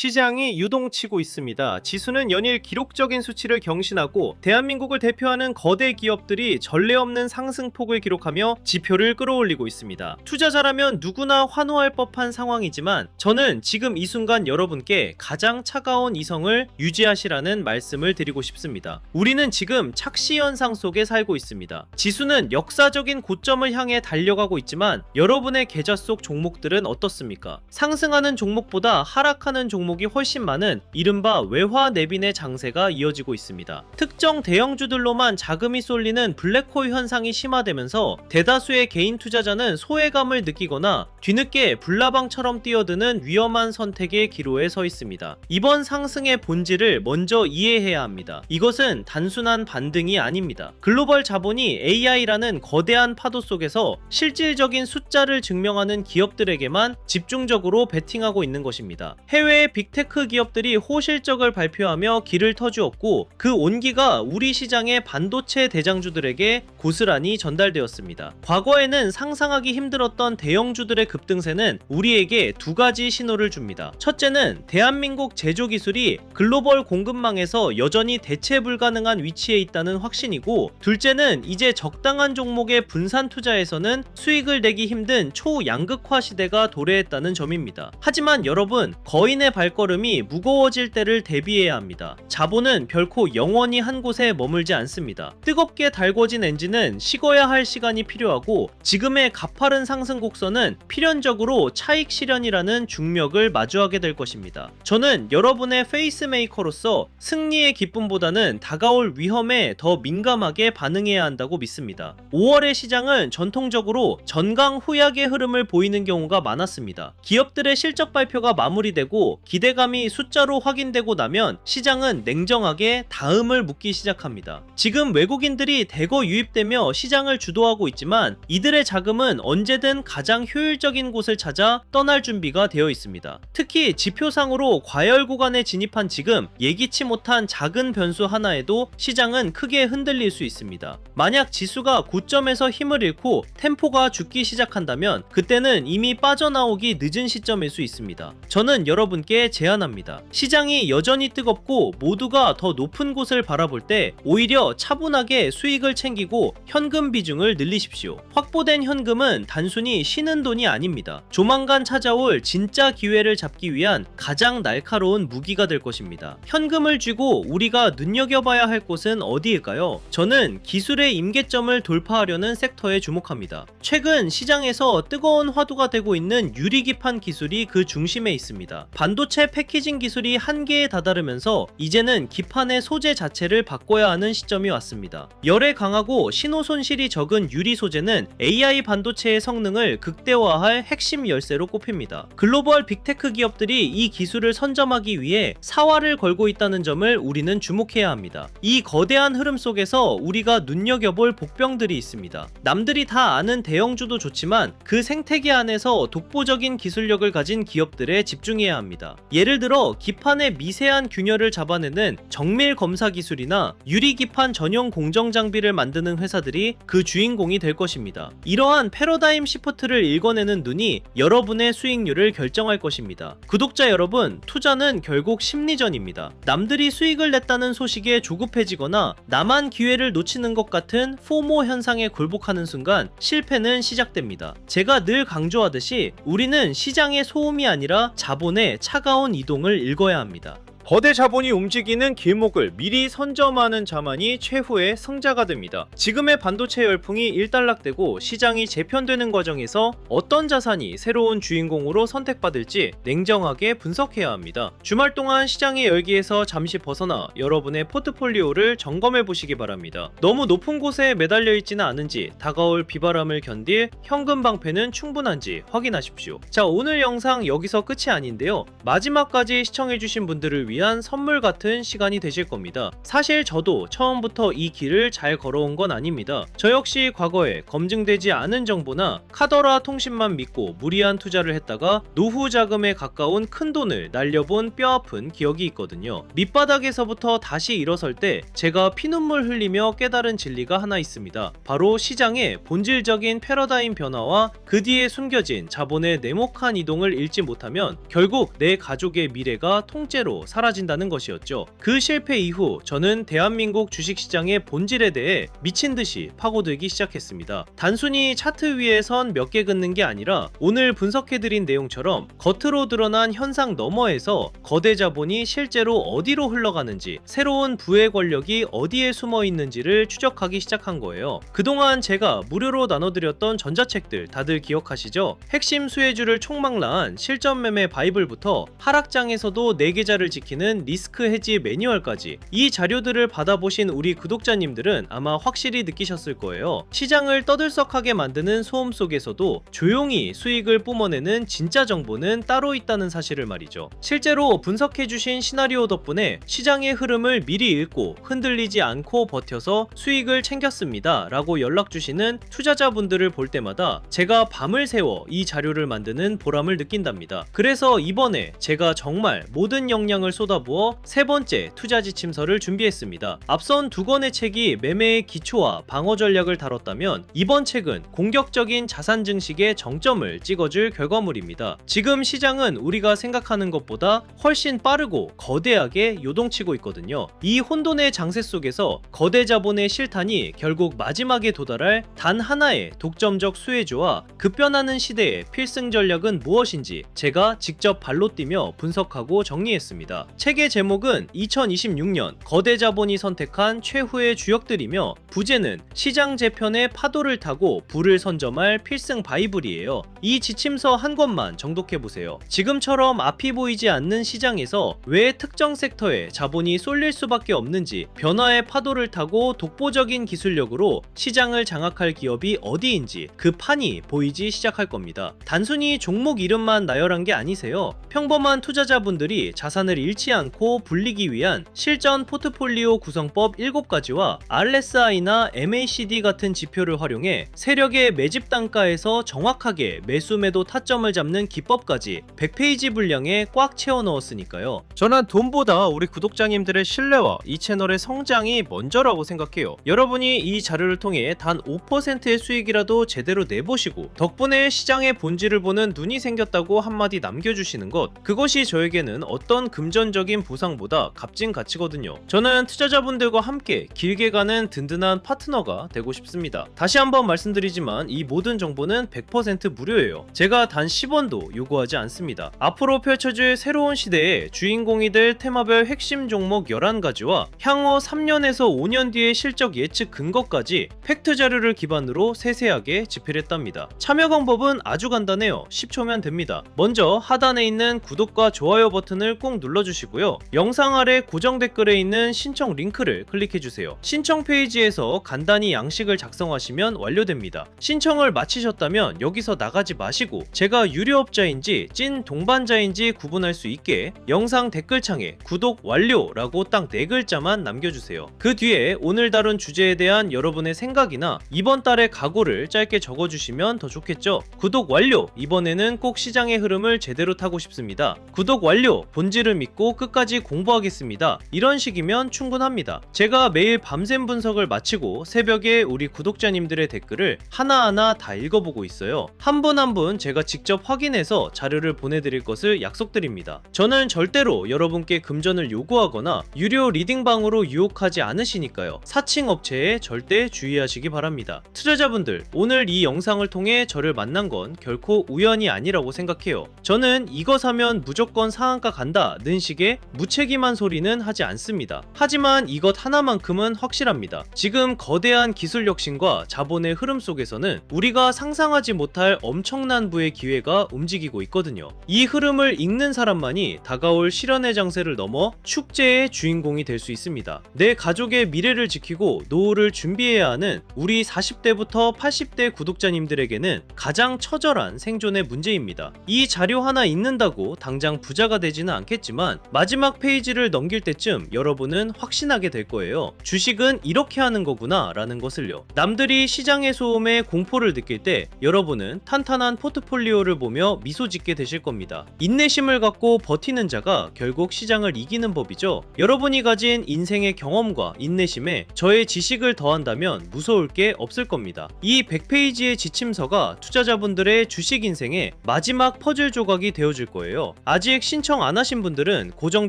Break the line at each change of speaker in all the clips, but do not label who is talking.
시장이 유동치고 있습니다. 지수는 연일 기록적인 수치를 경신하고 대한민국을 대표하는 거대 기업들이 전례 없는 상승폭을 기록하며 지표를 끌어올리고 있습니다. 투자자라면 누구나 환호할 법한 상황이지만 저는 지금 이 순간 여러분께 가장 차가운 이성을 유지하시라는 말씀을 드리고 싶습니다. 우리는 지금 착시 현상 속에 살고 있습니다. 지수는 역사적인 고점을 향해 달려가고 있지만 여러분의 계좌 속 종목들은 어떻습니까? 상승하는 종목보다 하락하는 종목이 훨씬 많은 이른바 외화 내빈의 장세가 이어지고 있습니다. 특정 대형주들로만 자금이 쏠리는 블랙홀 현상이 심화되면서 대다수의 개인 투자자는 소외감을 느끼거나 뒤늦게 불나방처럼 뛰어드는 위험한 선택의 기로에 서 있습니다. 이번 상승의 본질을 먼저 이해해야 합니다. 이것은 단순한 반등이 아닙니다. 글로벌 자본이 AI라는 거대한 파도 속에서 실질적인 숫자를 증명하는 기업들에게만 집중적으로 베팅하고 있는 것입니다. 해외의 빅테크 기업들이 호실적을 발표하며 길을 터주었고 그 온기가 우리 시장의 반도체 대장주들에게 고스란히 전달되었습니다. 과거에는 상상하기 힘들었던 대형주들의 급등세는 우리에게 두 가지 신호를 줍니다. 첫째는 대한민국 제조기술이 글로벌 공급망에서 여전히 대체 불가능한 위치에 있다는 확신이고, 둘째는 이제 적당한 종목의 분산 투자에서는 수익을 내기 힘든 초양극화 시대가 도래했다는 점입니다. 하지만 여러분, 거인의 발걸음이 무거워질 때를 대비해야 합니다. 자본은 결코 영원히 한 곳에 머물지 않습니다. 뜨겁게 달궈진 엔진은 식어야 할 시간이 필요하고 지금의 가파른 상승 곡선은 필연적으로 차익 실현이라는 중력을 마주하게 될 것입니다. 저는 여러분의 페이스메이커로서 승리의 기쁨보다는 다가올 위험에 더 민감하게 반응해야 한다고 믿습니다. 5월의 시장은 전통적으로 전강후약의 흐름을 보이는 경우가 많았습니다. 기업들의 실적 발표가 마무리되고 기대감이 숫자로 확인되고 나면 시장은 냉정하게 다음을 묻기 시작합니다. 지금 외국인들이 대거 유입되며 시장을 주도하고 있지만 이들의 자금은 언제든 가장 효율적인 곳을 찾아 떠날 준비가 되어 있습니다. 특히 지표상으로 과열 구간에 진입한 지금 예기치 못한 작은 변수 하나에도 시장은 크게 흔들릴 수 있습니다. 만약 지수가 고점에서 힘을 잃고 템포가 죽기 시작한다면 그때는 이미 빠져나오기 늦은 시점일 수 있습니다. 저는 여러분께 제안합니다. 시장이 여전히 뜨겁고 모두가 더 높은 곳을 바라볼 때 오히려 차분하게 수익을 챙기고 현금 비중을 늘리십시오. 확보된 현금은 단순히 쉬는 돈이 아닙니다. 조만간 찾아올 진짜 기회를 잡기 위한 가장 날카로운 무기가 될 것입니다. 현금을 쥐고 우리가 눈여겨봐야 할 곳은 어디일까요? 저는 기술의 임계점을 돌파하려는 섹터에 주목합니다. 최근 시장에서 뜨거운 화두가 되고 있는 유리기판 기술이 그 중심에 있습니다. 반도체 패키징 기술이 한계에 다다르면서 이제는 기판의 소재 자체를 바꿔야 하는 시점이 왔습니다. 열에 강하고 신호 손실이 적은 유리 소재는 AI 반도체의 성능을 극대화할 핵심 열쇠로 꼽힙니다. 글로벌 빅테크 기업들이 이 기술을 선점하기 위해 사활을 걸고 있다는 점을 우리는 주목해야 합니다. 이 거대한 흐름 속에서 우리가 눈여겨볼 복병들이 있습니다. 남들이 다 아는 대형주도 좋지만 그 생태계 안에서 독보적인 기술력을 가진 기업들에 집중해야 합니다. 예를 들어 기판의 미세한 균열을 잡아내는 정밀 검사 기술이나 유리기판 전용 공정 장비를 만드는 회사들이 그 주인공이 될 것입니다. 이러한 패러다임 시프트를 읽어내는 눈이 여러분의 수익률을 결정할 것입니다. 구독자 여러분, 투자는 결국 심리전입니다. 남들이 수익을 냈다는 소식에 조급해지거나 나만 기회를 놓치는 것 같은 포모 현상에 굴복하는 순간 실패는 시작됩니다. 제가 늘 강조하듯이 우리는 시장의 소음이 아니라 자본의 차가운 이동을 읽어야 합니다.
거대 자본이 움직이는 길목을 미리 선점하는 자만이 최후의 승자가 됩니다. 지금의 반도체 열풍이 일단락되고 시장이 재편되는 과정에서 어떤 자산이 새로운 주인공으로 선택받을지 냉정하게 분석해야 합니다. 주말 동안 시장의 열기에서 잠시 벗어나 여러분의 포트폴리오를 점검해 보시기 바랍니다. 너무 높은 곳에 매달려 있지는 않은지, 다가올 비바람을 견딜 현금 방패는 충분한지 확인하십시오. 자, 오늘 영상 여기서 끝이 아닌데요. 마지막까지 시청해주신 분들을 위한 선물 같은 시간이 되실 겁니다. 사실 저도 처음부터 이 길을 잘 걸어온 건 아닙니다. 저 역시 과거에 검증되지 않은 정보나 카더라 통신만 믿고 무리한 투자를 했다가 노후 자금에 가까운 큰 돈을 날려본 뼈아픈 기억이 있거든요. 밑바닥에서부터 다시 일어설 때 제가 피눈물 흘리며 깨달은 진리가 하나 있습니다. 바로 시장의 본질적인 패러다임 변화와 그 뒤에 숨겨진 자본의 네모칸 이동을 읽지 못하면 결국 내 가족의 미래가 통째로 사라진다는 것이었죠. 그 실패 이후 저는 대한민국 주식시장의 본질에 대해 미친 듯이 파고들기 시작했습니다. 단순히 차트 위에 선 몇 개 긋는 게 아니라 오늘 분석해드린 내용처럼 겉으로 드러난 현상 너머에서 거대 자본이 실제로 어디로 흘러가는지, 새로운 부의 권력이 어디에 숨어 있는지를 추적하기 시작한 거예요. 그동안 제가 무료로 나눠드렸던 전자책들 다들 기억하시죠? 핵심 수혜주를 총망라한 실전 매매 바이블부터 하락장에서도 4계좌를 지키는 리스크 해지 매뉴얼까지 이 자료들을 받아보신 우리 구독자님들은 아마 확실히 느끼셨을 거예요. 시장을 떠들썩하게 만드는 소음 속에서도 조용히 수익을 뿜어내는 진짜 정보는 따로 있다는 사실을 말이죠. 실제로 분석해주신 시나리오 덕분에 시장의 흐름을 미리 읽고 흔들리지 않고 버텨서 수익을 챙겼습니다 라고 연락주시는 투자자분들을 볼 때마다 제가 밤을 새워 이 자료를 만드는 보람을 느낀답니다. 그래서 이번에 제가 정말 모든 역량을 쏟아부어 세 번째 투자 지침서를 준비했습니다. 앞선 2권의 책이 매매의 기초와 방어 전략을 다뤘다면 이번 책은 공격적인 자산 증식의 정점을 찍어줄 결과물입니다. 지금 시장은 우리가 생각하는 것보다 훨씬 빠르고 거대하게 요동치고 있거든요. 이 혼돈의 장세 속에서 거대 자본의 실탄이 결국 마지막에 도달할 단 하나의 독점적 수혜주와 급변하는 시대의 필승 전략은 무엇인지 제가 직접 발로 뛰며 분석하고 정리했습니다. 책의 제목은 2026년 거대 자본이 선택한 최후의 주역들이며 부제는 시장 재편의 파도를 타고 불을 선점할 필승 바이블이에요. 이 지침서 한 권만 정독해보세요. 지금처럼 앞이 보이지 않는 시장에서 왜 특정 섹터에 자본이 쏠릴 수밖에 없는지, 변화의 파도를 타고 독보적인 기술력으로 시장을 장악할 기업이 어디인지 그 판이 보이기 시작할 겁니다. 단순히 종목 이름만 나열한 게 아니세요. 평범한 투자자분들이 자산을 잃지 않고 불리기 위한 실전 포트폴리오 구성법 7가지와 RSI나 MACD 같은 지표를 활용해 세력의 매집 단가에서 정확하게 매수 매도 타점을 잡는 기법까지 100페이지 분량에 꽉 채워 넣었으니까요.
저는 돈보다 우리 구독자님들의 신뢰와 이 채널의 성장이 먼저라고 생각해요. 여러분이 이 자료를 통해 단 5%의 수익이라도 제대로 내보시고 덕분에 시장의 본질을 보는 눈이 생겼다고 한마디 남겨주시는 것, 그것이 저에게는 어떤 금전적인 보상보다 값진 가치거든요. 저는 투자자분들과 함께 길게 가는 든든한 파트너가 되고 싶습니다. 다시 한번 말씀드리지만 이 모든 정보는 100% 무료예요. 제가 단 10원도 요구하지 않습니다. 앞으로 펼쳐질 새로운 시대에 주인공이 될 테마별 핵심 종목 11가지와 향후 3년에서 5년 뒤의 실적 예측 근거까지 팩트 자료를 기반으로 세세하게 집필했답니다. 참여 방법은 아주 간단해요. 10초면 됩니다. 먼저 하단에 있는 구독과 좋아요 버튼을 꼭 눌러주시고요. 영상 아래 고정 댓글에 있는 신청 링크를 클릭해주세요. 신청 페이지에서 간단히 양식을 작성하시면 완료됩니다. 신청을 마치셨다면 여기서 나가지 마시고 제가 유료업자인지 찐 동반자인지 구분할 수 있게 영상 댓글창에 구독 완료라고 딱 4글자만 남겨주세요. 그 뒤에 오늘 다룬 주제에 대한 여러분의 생각이나 이번 달의 각오를 짧게 적어주시면 더 좋겠죠. 구독 완료! 이번에는 꼭 시장의 흐름을 제대로 타고 싶습니다. 구독 완료! 본질을 믿고 끝까지 공부하겠습니다. 이런 식이면 충분합니다. 제가 매일 밤샘 분석을 마치고 새벽에 우리 구독자님들의 댓글을 하나하나 다 읽어보고 있어요. 한 분 한 분 제가 직접 확인해서 자료를 보내드릴 것을 약속드립니다. 저는 절대로 여러분께 금전을 요구하거나 유료 리딩방으로 유혹하지 않으시니까요. 사칭 업체에 절대 주의하시기 바랍니다. 투자자분들, 오늘 이 영상을 통해 저를 만난 건 결코 우연이 아니라고 생각해요. 저는 이거 사면 무조건 상한가 간다는 식의 무책임한 소리는 하지 않습니다. 하지만 이것 하나만큼은 확실합니다. 지금 거대한 기술 혁신과 자본의 흐름 속에서는 우리가 상상하지 못할 엄청난 부의 기회가 움직이고 있거든요. 이 흐름을 읽는 사람만이 다가올 실현의 장세를 넘어 축제의 주인공이 될 수 있습니다. 내 가족의 미래를 지키고 노후를 준비해야 하는 우리 40대부터 80대 구독자님들에게는 가장 처절한 생존의 문제입니다. 이 자료 하나 읽는다고 당장 부자가 되지는 않겠지만 마지막 페이지를 넘길 때쯤 여러분은 확신하게 될 거예요. 주식은 이렇게 하는 거구나 라는 것을요. 남들이 시장의 소음에 공포를 느낄 때 여러분은 탄탄한 포트폴리오를 보며 미소 짓게 되실 겁니다. 인내심을 갖고 버티는 자가 결국 시장을 이기는 법이죠. 여러분이 가진 인생의 경험과 인내심에 저의 지식을 더한다면 무서울 게 없을 겁니다. 이 100페이지의 지침서가 투자자분들의 주식 인생의 마지막 퍼즐 조각이 되어줄 거예요. 아직 신청 안 하신 분들은 고정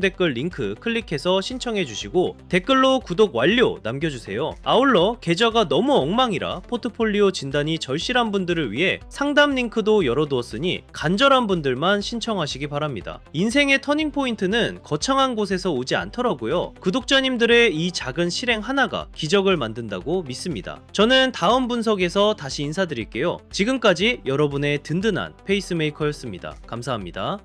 댓글 링크 클릭해서 신청해 주시고 댓글로 구독 완료 남겨주세요. 아울러 계좌가 너무 엉망이라 포트폴리오 진단이 절실한 분들을 위해 상담 링크도 열어두었으니 간절한 분들만 신청하시기 바랍니다. 인생의 터닝 포인트는 거창한 곳에서 오지 않더라고요. 구독자님들의 이 작은 실행 하나가 기적을 만든다고 믿습니다. 저는 다음 분석에서 다시 인사드릴게요. 지금까지 여러분의 든든한 페이스메이커였습니다. 감사합니다.